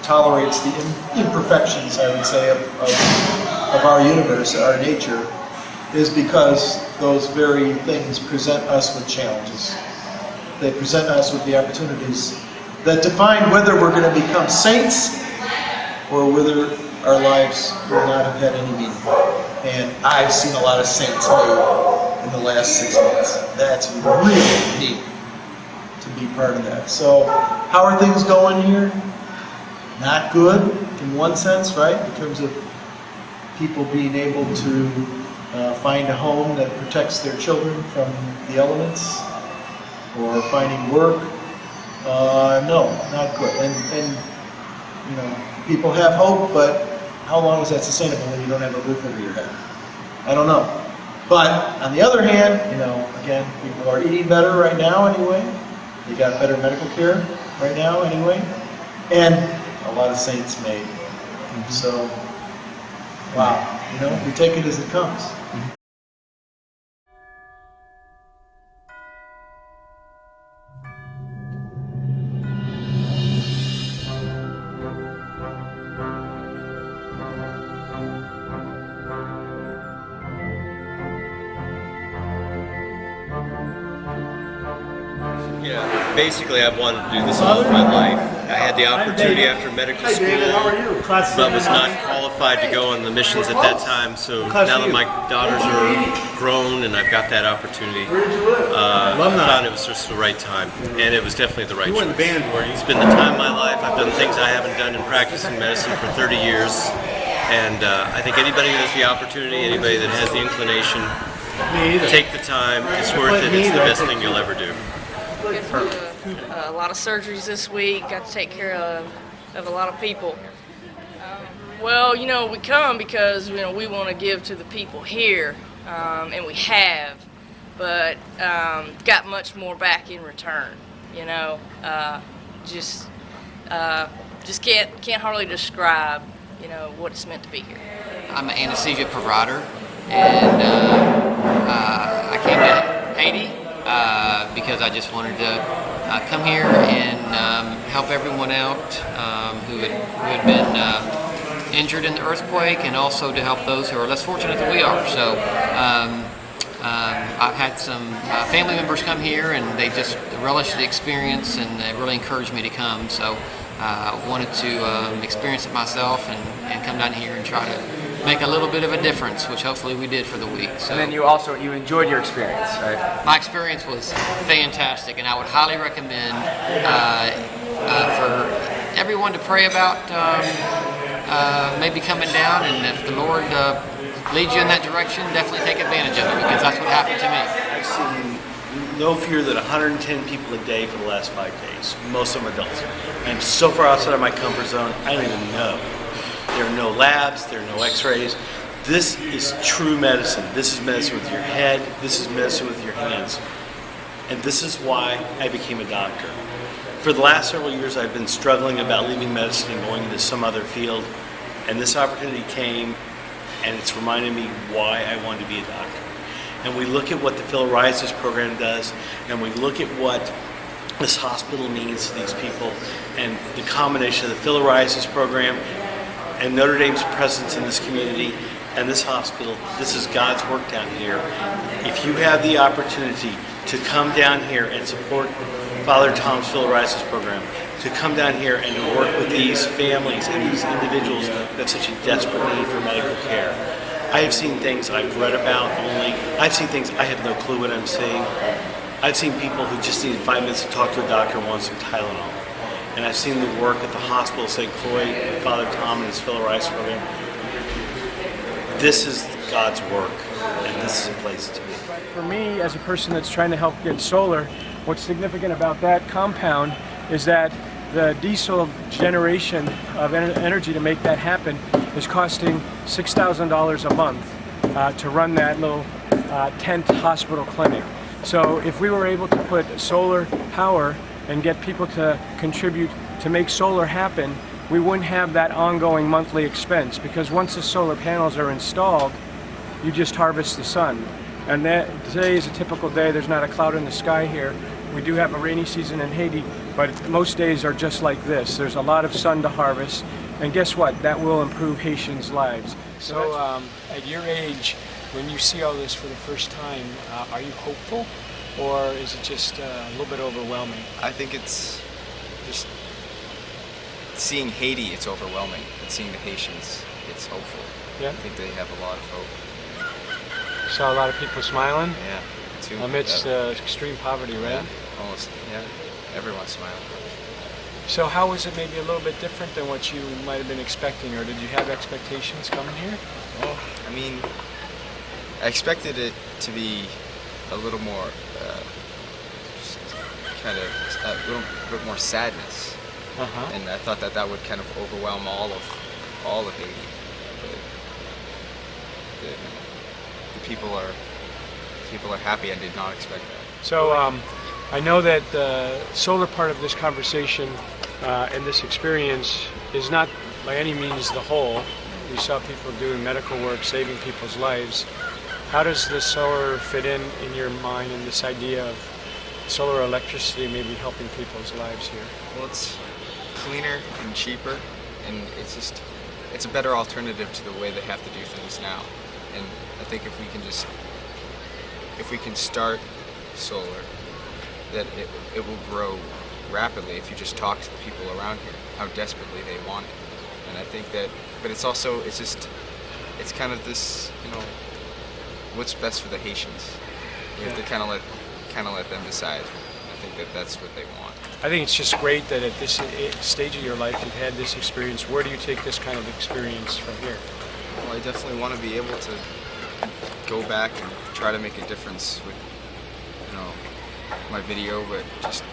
tolerates the imperfections, I would say, of our universe, our nature, is because those very things present us with challenges. They present us with the opportunities that define whether we're going to become saints or whether our lives will not have had any meaning. And I've seen a lot of saints made in the last 6 months. That's really neat to be part of that. So, how are things going here? Not good in one sense, right? In terms of people being able to find a home that protects their children from the elements, or finding work. No, not good. And you know, people have hope, but how long is that sustainable when you don't have a roof over your head? I don't know. But on the other hand, you know, again, people are eating better right now anyway. They got better medical care right now anyway. And a lot of saints made. So, wow, you know, we take it as it comes. Yeah, basically I've wanted to do this all of my life. I had the opportunity after medical school, but was not qualified to go on the missions at that time. So now that my daughters are grown and I've got that opportunity, I found it was just the right time, and it was definitely the right choice. It's been the time of my life. I've done things I haven't done in practicing medicine for 30 years, and I think anybody who has the opportunity, anybody that has the inclination, take the time. It's worth it. It's the best thing you'll ever do. A lot of surgeries this week, got to take care of a lot of people. Well, you know, we come because, you know, we want to give to the people here, and we have, but got much more back in return, you know. Just can't hardly describe, you know, what it's meant to be here. I'm an anesthesia provider, and I came to Haiti because I just wanted to come here and help everyone out who had been injured in the earthquake, and also to help those who are less fortunate than we are. So I've had some family members come here, and they just relished the experience, and they really encouraged me to come. So I wanted to experience it myself and come down here and try to make a little bit of a difference, which hopefully we did for the week. So, and then you enjoyed your experience, right? My experience was fantastic, and I would highly recommend for everyone to pray about maybe coming down, and if the Lord leads you in that direction, definitely take advantage of it, because that's what happened to me. I've seen no fewer than 110 people a day for the last 5 days, most of them adults. I'm so far outside of my comfort zone, I don't even know. There are no labs, there are no x-rays. This is true medicine. This is medicine with your head, this is medicine with your hands. And this is why I became a doctor. For the last several years, I've been struggling about leaving medicine and going into some other field. And this opportunity came, and it's reminded me why I wanted to be a doctor. And we look at what the Phil Rises program does, and we look at what this hospital means to these people, and the combination of the Phil Rises program and Notre Dame's presence in this community and this hospital. This is God's work down here. If you have the opportunity to come down here and support Father Tom's Phil Rises program, to come down here and to work with these families and these individuals that have such a desperate need for medical care. I have seen things I've read about only. I've seen things I have no clue what I'm seeing. I've seen people who just needed 5 minutes to talk to a doctor and want some Tylenol. And I've seen the work at the hospital, St. Chloe, with Father Tom and his Phil Rice program. This is God's work, and this is a place to be. For me, as a person that's trying to help get solar, what's significant about that compound is that the diesel generation of energy to make that happen is costing $6,000 a month to run that little tent hospital clinic. So if we were able to put solar power and get people to contribute to make solar happen, we wouldn't have that ongoing monthly expense, because once the solar panels are installed, you just harvest the sun. And today is a typical day. There's not a cloud in the sky here. We do have a rainy season in Haiti, but most days are just like this. There's a lot of sun to harvest, and guess what? That will improve Haitians' lives. So at your age, when you see all this for the first time, are you hopeful, or is it just a little bit overwhelming? I think it's just seeing Haiti, it's overwhelming, but seeing the Haitians, it's hopeful. Yeah. I think they have a lot of hope. Saw a lot of people smiling Yeah. amidst extreme poverty, right? Yeah, almost. Yeah, everyone's smiling. So how was it maybe a little bit different than what you might have been expecting, or did you have expectations coming here? Well, I mean, I expected it to be a little more, just kind of a little bit more sadness, and I thought that would kind of overwhelm all of Haiti. But the people are happy. I did not expect that. So I know that the solar part of this conversation and this experience is not by any means the whole. We saw people doing medical work, saving people's lives. How does the solar fit in your mind, and this idea of solar electricity maybe helping people's lives here? Well, it's cleaner and cheaper, and it's a better alternative to the way they have to do things now. And I think if we can start solar, that it will grow rapidly if you just talk to the people around here, how desperately they want it. And I think that, but it's kind of this, what's best for the Haitians. We have to kind of let them decide. I think that that's what they want. I think it's just great that at this stage of your life you've had this experience. Where do you take this kind of experience from here? Well, I definitely want to be able to go back and try to make a difference with, my video, but just,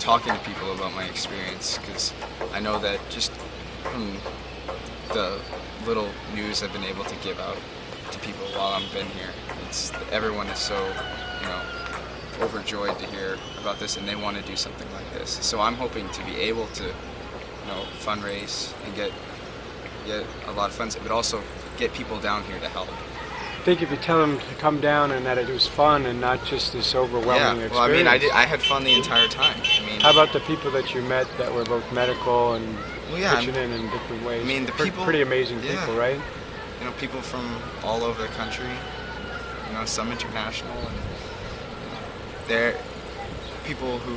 talking to people about my experience, because I know that just from the little news I've been able to give out to people while I've been here, everyone is so, overjoyed to hear about this, and they want to do something like this. So I'm hoping to be able to, fundraise and get a lot of funds, but also get people down here to help. I think if you tell them to come down and that it was fun and not just this overwhelming experience. Well, I mean, I had fun the entire time. I mean, how about the people that you met that were both medical and pitching in different ways? I mean, the people, pretty amazing people, right? People from all over the country, some international, and they're people who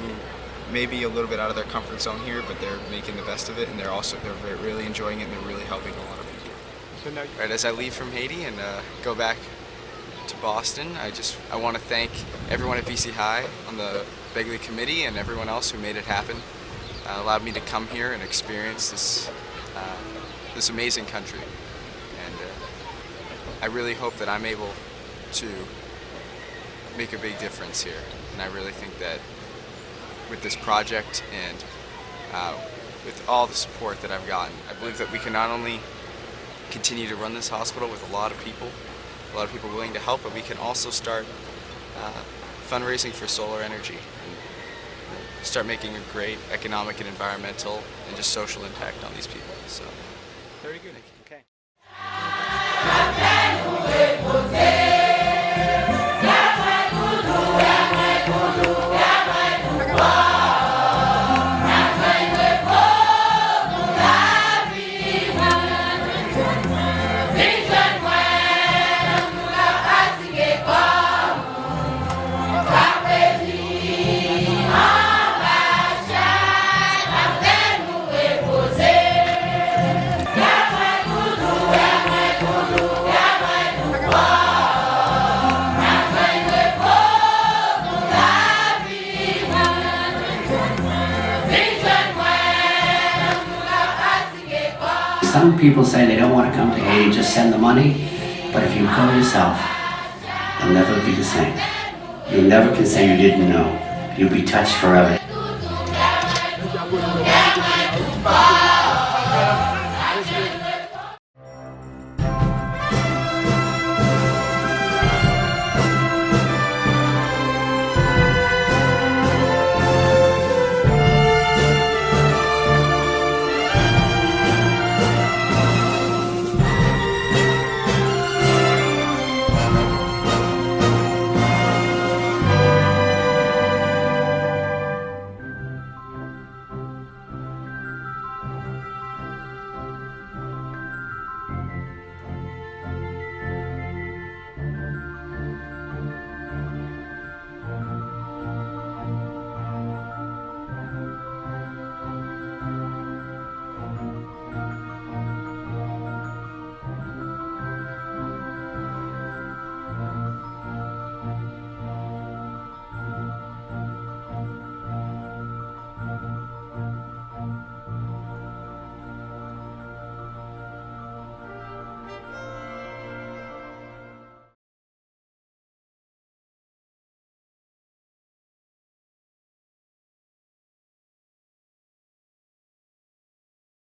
may be a little bit out of their comfort zone here, but they're making the best of it, and they're really enjoying it, and they're really helping a lot of people. So now, right, as I leave from Haiti and go back to Boston, I want to thank everyone at BC High on the Begley Committee and everyone else who made it happen, allowed me to come here and experience this amazing country. And I really hope that I'm able to make a big difference here. And I really think that with this project and with all the support that I've gotten, I believe that we can not only continue to run this hospital with a lot of people willing to help, but we can also start fundraising for solar energy and start making a great economic and environmental and just social impact on these people. So, very good. Okay. Some people say they don't want to come to Haiti, just send the money. But if you go yourself, you'll never be the same. You never can say you didn't know. You'll be touched forever.